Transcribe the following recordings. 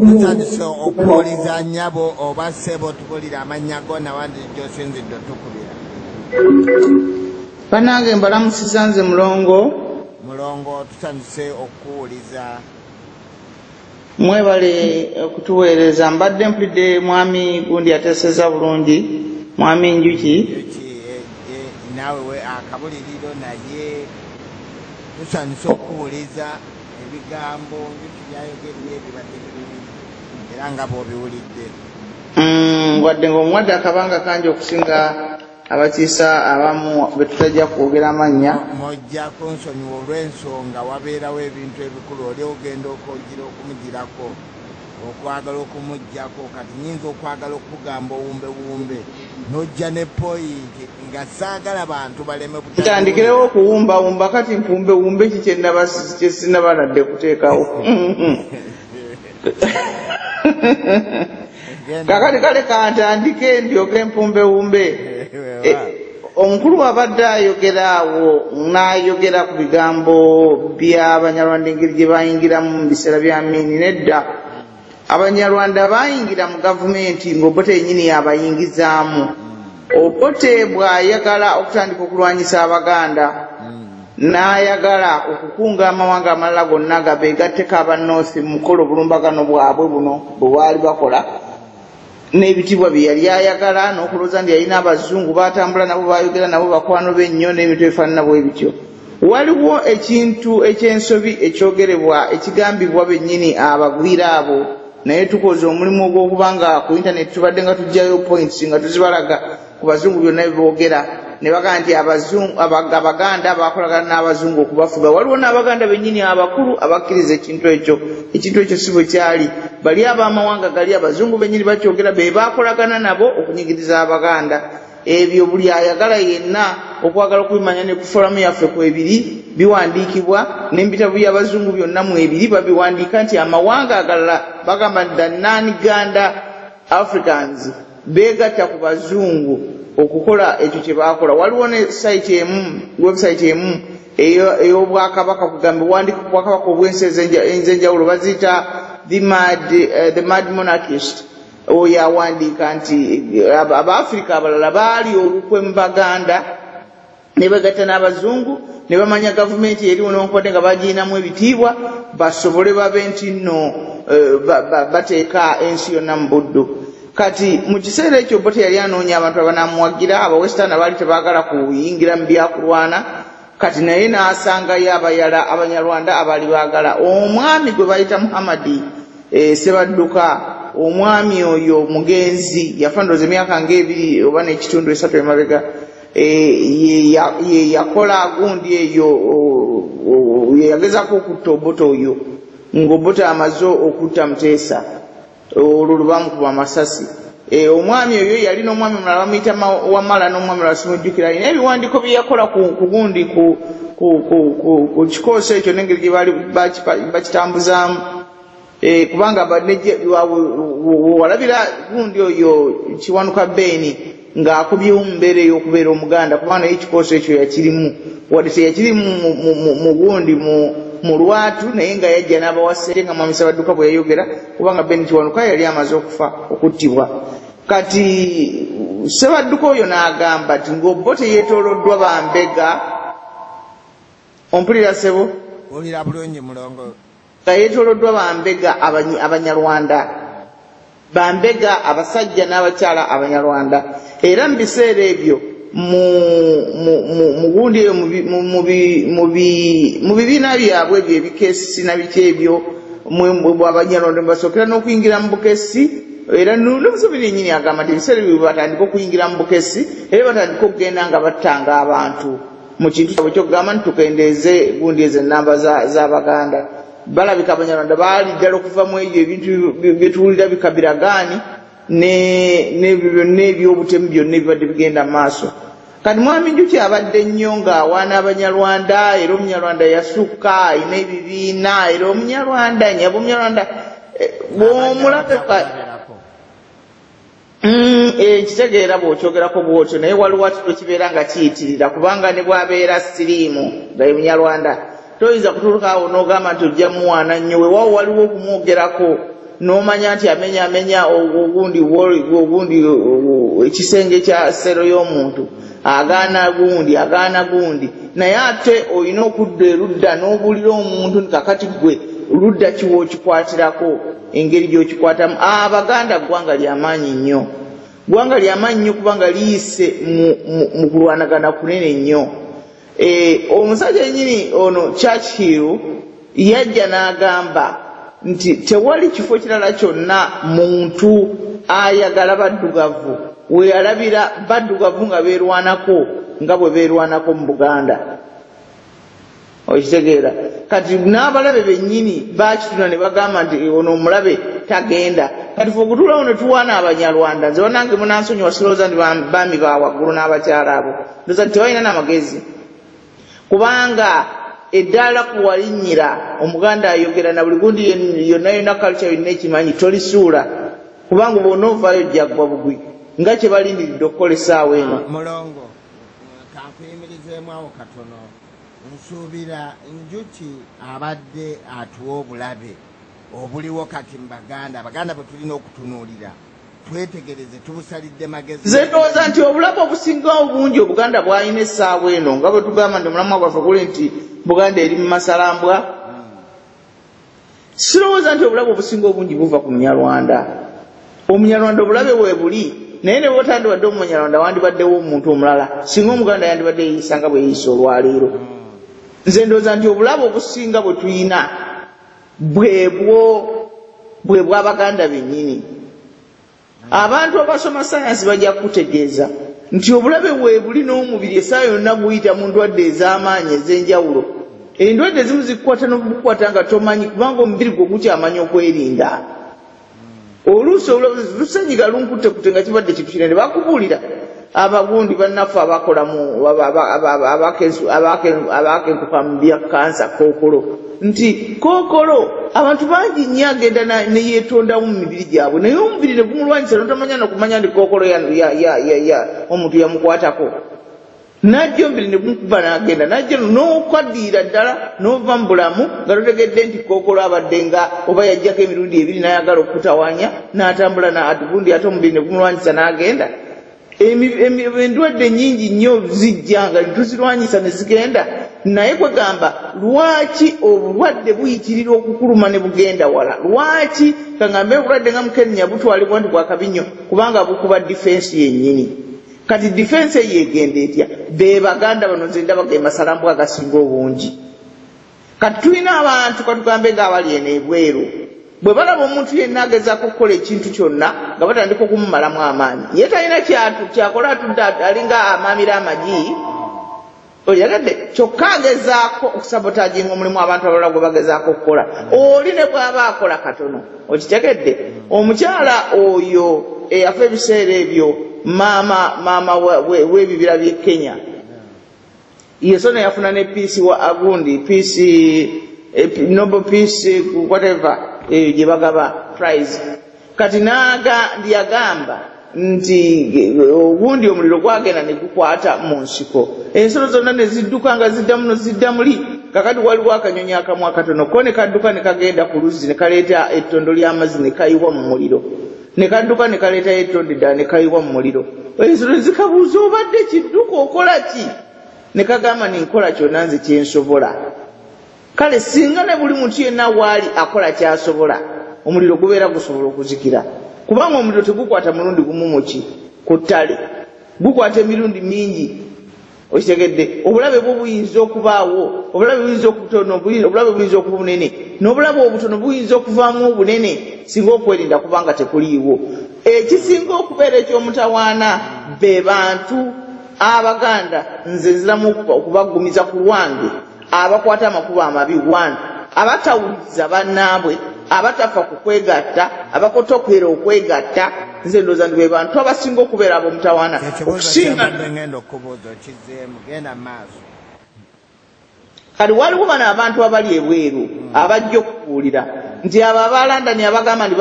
tutandise okuwuliza nnyabo oba ssebo tukulira amannya go nawandi gy'osinzidde otukubira. Banange mbalamusiza nze mulongo tutandise okuwuliza. Mwebale okutuweereza mbadde mpulidde mwami gundi ateeseza bulungi mwami Njuki naawe akabuliriro naye tutandise okuwuliza ebigambo Njuki byayogedde bibadde birungi era nga bw'obiwulidde. Wadde ng'omuwadde akabanga kangi okusinga abakiisa abamu be tutajja kwogera amannya. Mojja kunsonyiwa olw'ensonga wabeerawo ebintu ebikulu oli ogenda okwogera okumugirako okwagala okumuggyako kati nyinza okwagala okugamba owumbewumbe n'ojja ne poyinti nga saagala bantu baleme kutandikirewo okuwumbawumba kati mpumbewumbe ki kyesinaba nadde kuteekawo. Kakati kale kantandike ndyoke empumbewumbe. Omukulu abadde ayogeraawo n'ayogera ku bigambo by'Abanyarwanda engeri gye bayingiramu mu biseera bya Amin. Nedda Abanyarwanda bayingira mu gavumenti ng'Obote yennyini yabayingizaamu. Obote bw'ayagala okutandika okulwanyisa Abaganda n'ayagala okukunga amawanga amalala gonna gabeegatteko aba North mu kukola obulumbagano bwabwe buno bwe baali bakola n'ebitibwa bye yali ayagala n'okulooza nti yalina abazungu baatambula nabo baayogera nabo bakwano b'ennyo n'ebintu ebifaanana bwe bityo. Waliwo ekintu eky'ensobi ekyogerebwa ekigambibwa bennyini abagwira abo naye tukoze omulimu ogw'okuba nga ku internet tubadde nga tujjayo points nga tuzibalaga ku bazungu byonna biboogera ne bagaa nti Abaganda bakolagana n'abazungu okubafuga. Waliwo n'Abaganda bennyini abakulu abakkiriza ekintu ekyo si bwe kyali. Bali ab'amawanga gali abazungu bennyini bakyogera be baakolagana nabo okunyigiriza Abaganda. Ebyo buli ayagala yenna okwagala okubimanya ne ku foramu yaffe kwebiri biwandiikibwa n'ebitabo by'abazungu byonna mu ebiri babiwandiika nti amawanga agalala bagamba the non-Ganda Africans beegatta ku bazungu okukola ekyo kye baakola. Waliwo ne website emu ey'Obwakabaka kugamba wandiika ku Bwakabaka obw'ensi ez'enjawulo baziyita the mad monarchist. Oyo awandiika nti Abafrika abalala baali olukwe mu Baganda ne begatta n'abazungu ne bamanya gavumenti eriwo newankubadde nga bagiyinamu ebitiibwa basobole babe nti nno bateeka ensi yonna mu buddu. Kati mu kiseera ekyo Obote yali anoonya abantu abanamuwagira. Abawesitaani baali tebaagala kuyingira mu byakulwana. Kati naye n'asangayo abayala Abanyarwanda abaali baagala. Omwami gwe bayita Muhammadi Ssebadduka, omwami oyo mugenzi yafa ndowooza emyaka ng'ebiri oba n'ekitundu esatu emabega. Ye yakola gundi eyo yagezako okutta Obote oyo ng'Obote amaze okutta Muteesa olwo lwamukuba amasasi. Omwami oyo yalina omwami mulala bamuyita Wamala n'omwami mulala simujjukira. Alina ebiwandiiko bye yakola ku gundi ku kikoosi ekyo n'engeri gye baali bakitambuzaamu. Kubanga walabira gundi oyo Kiwanuka Beni ng'akubyewo mu mbeera ey'okubeera Omuganda kubanga naye ekikoosi ekyo yakirimu wadde teyakirimu mu gundi mu lwatu naye nga yajja n'abawasere nga Mwami Ssebadduka bwe yayogera kubanga Beni Kiwanuka yali amaze okufa okuttibwa. Kati Ssebadduka oyo n'agamba nti ng'Obote yeetooloddwa bambega. Ompulira ssebo? Olira bulungi mulongo. Nga yeetooloddwa bambega Abanyarwanda, bambega abasajja n'abakyala Abanyarwanda. Era mu biseera ebyo mu gundi eyo mu bibiina byabwe ebyo ebikesi na biki ebyo Abanyarwanda basookera n'okuyingira mu bukesi. Era n'Omuseveni yennyini agamba nti ebiseera ebyo batandika okuyingira mu bukesi era batandika okugenda nga battanga abantu mu kintu kyabwe kyokugamba nti tukendeeze gundi ezo ennamba z'Abaganda. Balabika Abanyarwanda baali ddala okuva mu ebyo ebintu bye tuwulira bikabiragaani n'ebyobutemu byonna ebibadde bigenda mu maaso. Kati Mwami Njuki abadde nnyo ng'awaana Abanyarwanda era Omunyarwanda yasukka alina ebibiina era Omunyarwanda nyaba Omunyarwanda bw'omulabeka kitegeera bw'okyogerako bw'otyo naye waliwo kibeera nga kiyitirira kubanga ne bw'abeera siriimu nga ye Munyarwanda toyinza kutuuka awo n'ogamba nti ojja muwaana nnyo weewaawo waliwo okumwogerako n'omanya nti amenya ogundi ekisenge kya ssero y'omuntu agaana gundi naye ate olina okudda erudda n'obuulira omuntu nti kakati gwe ludda kiwa okikwatirako engeri gy'okikwatamu. Abaganda ggwanga ly'amaanyi nnyo, ggwanga ly'amaanyi nnyo kubanga liyise mu kulwanagana kunene nnyo. Omusajja nnyini ono Churchill yajja n'agamba nti tewali kifo kirala kyonna muntu ayagala baddugavu weyalabira baddugavu nga beerwanako nga bwe beerwanako mu Buganda. Okitegeera kati n'abalabe bennyini bakituna ne bagamba nti ono omulabe tagenda. Kati fe okutuula ono tuwaana Abanyarwanda nze banange munansonyiwa sirowooza nti baami ba waggulu n'abakyala abo ndowooza nti tebalina n'amagezi kubanga eddala kuwalinnyira Omuganda ayogera na buli gundi yonna culture yonna ekimanyi tolisuula kubanga bw'onoovaayo jjaggwa bugwi nga kye balindiridde okukola essaawa eno. Mulongo kankuyimirizeemu awo katono. Nsuubira njuki abadde atuwa obulabe obuliwo kati mu Abaganda bwe tulina okutunuulira twetegereze tubusalidde magezi. Nze ndowooza nti obulabe obusinga obungi Obuganda bwalina essaawa eno nga bwe tugamba nti omulamwa gwaffe guli nti Buganda eri mu masalambwa. Sirowooza nti obulabe obusinga obungi buva ku Munyarwanda. Omunyarwanda obulabe weebuli naye ne bw'otandibadde Omunyarwanda wandibaddewo omuntu omulala singa Omuganda yandibadde yeeyisa nga bwe yeeyisa olwaleero. Nze ndowooza nti obulabe obusinga bwe tuyina bwe bw'Abaganda bennyini. Abantu abasoma sayansi bajja kutegeeza nti obulabe weebuli n'omubiri essaawa yonna guyita mu ndwadde ez'amaanyi ez'enjawulo. Endwadde ezimu zikukwata n'obukukwata nga tomanyi kubanga omubiri gwo gukyamanya okwerinda. Oluusi lusenyiga lunkutte nga kibadde kintu kinene ne bakubuulira abagundi bannaffe abakolamu abakenkuka mu bya kansa kookolo nti kookolo abantu bangi nnyo agenda ne yeetondamu mu mibiri gyabwe naye omubiri ne gumulwanyisa notamanya nokumanya nti kookolo omuntu yamukwatako najja omubiri ne gumukuba n'agenda najja n'okwaddiira ddala n'ova mu bulamu nga totegedde nti kookolo abadde nga oba yajjako emirundi ebiri n'ayagala okutawaanya n'atambula n'atugundi ate omubiri ne gumulwanyisa n'agenda. Endwadde nnyingi nnyo zijja nga tuzirwanyisa ne zigenda naye kwegamba lwaki obulwadde buyitirira okukuluma ne bugenda wala? Lwaki kaŋŋambe obulwadde nga Mukenenya butwalibwa nti bwakabinyo kubanga bukuba difensi yennyini. Kati difensi yeegenda etya? Be Baganda bano nze ndaba ge masalambwa agasinga obungi. Kati tulina abantu katugambe ng'abali eno ebweru bwe balaba omuntu yenna agezaako okukola ekintu kyonna nga batandika okumumalamu amaanyi ye talina kyakola atudde alinga amaamira amagi oyagadde kyokka agezaako okusabotaginga omulimu abantu abalala gwe bagezaako okukola oli ne bw'aba akola katono okitegedde. Omukyala oyo eyafa ebiseera ebyo maama w'ebibira by'e Kenya yesona yafuna ne peace wa agundi peace Nobel peace whatever gye bagaba prize. Kati yagamba nti ogundi omuliro gwagenda ne gukwata mu nsiko ensolo zonna ne zidduka nga zidda muno zidda muli. Kakati waliwo akanyonyi akamu akatono ko ne kadduka ne kagenda ku luzzi ne kaleeta ettondo ly'amazzi ne kayiwa mu muliro ne kadduka ne kaleeta ettondo ddala ne kayiwa mu muliro. Ensolo zikabuuza obadde kidduka okola ki? Ne kagamba ninkola kyonna nze kyensobola. Kale singa ne buli muntu yenna waali akola kyasobola omuliro gubeera gusobola okuzikira kubanga omuliro tegukwata mulundi gumu muki ku ttale gukwata emirundi mingi. Okitegedde obulabe bwo buyinza okubaawo obulabe buyinza okutono obulabe buyinza okuba bunene n'obulabe obutono buyinza okuvaamu obunene singa okwerinda kubanga tekuliiwo. Ekisinga okubeera eky'omutawaana be bantu Abaganda nze nziramu okubaggumiza ku lwange abakwata amakulu amabi wantu abatawuliza bannaabwe abatafa ku kwegatta abakotokwera okwegatta. Nze ndowooza ndi be bantu abasinga okubeera ab'omutawaana okusinga. Kati waliwo bano abantu abali ebweru abajja okubuulira nti abo abalandani abagamba nti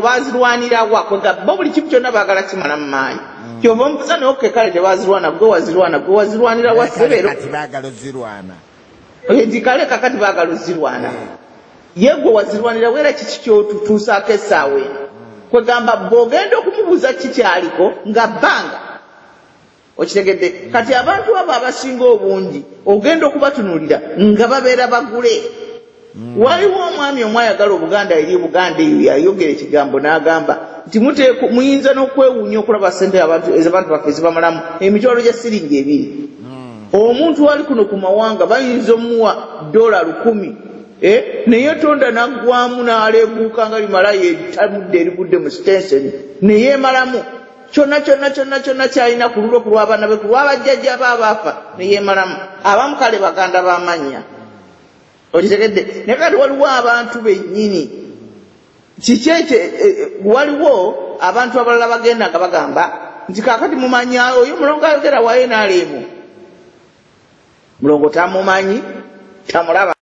bazirwanira wa kwegamba buli kimu kyonna baagala kimala mu maanyi. Kyova omubuuza naye okke kale tebazirwana gwe wazirwanira wa ssebero. Nti kale kakati baagala ozirwana. yegwe wazirwanira wera kiki kyotutuusaako essaawa eno kwegamba bw'ogenda okumubuuza kikyaliko nga bbanga okitegedde kati abantu abo abasinga obungi ogenda okubatunuulira nga babeera bagule waliwo omwami omu ayagala obuganda eri buganda eyo yayogera ekigambo n'agamba nti muyinza n'okwewuunya okulaba ssente abantu baffe zibamalamu emitwalo gya siringi 2 omuntu wali kuno ku mawanga bayinza omuwa $100 naye tonda naggwamu n'aleeguuka nga limalayo etamudde erigudde mu sitenseni neyeemalamu kyonna kyalina ku lulwo ku lw'abaana be ku lw'abajjajja be abaafa neyeemalamu abamu kale baganda b'amannya okitegedde naye kati waliwo abantu bennyini waliwo abantu abalala bagenda nga bagamba nti kaakati mumanya oyo mulongo ayogera waye n'aleemu mulongo tamumanyi tamulaba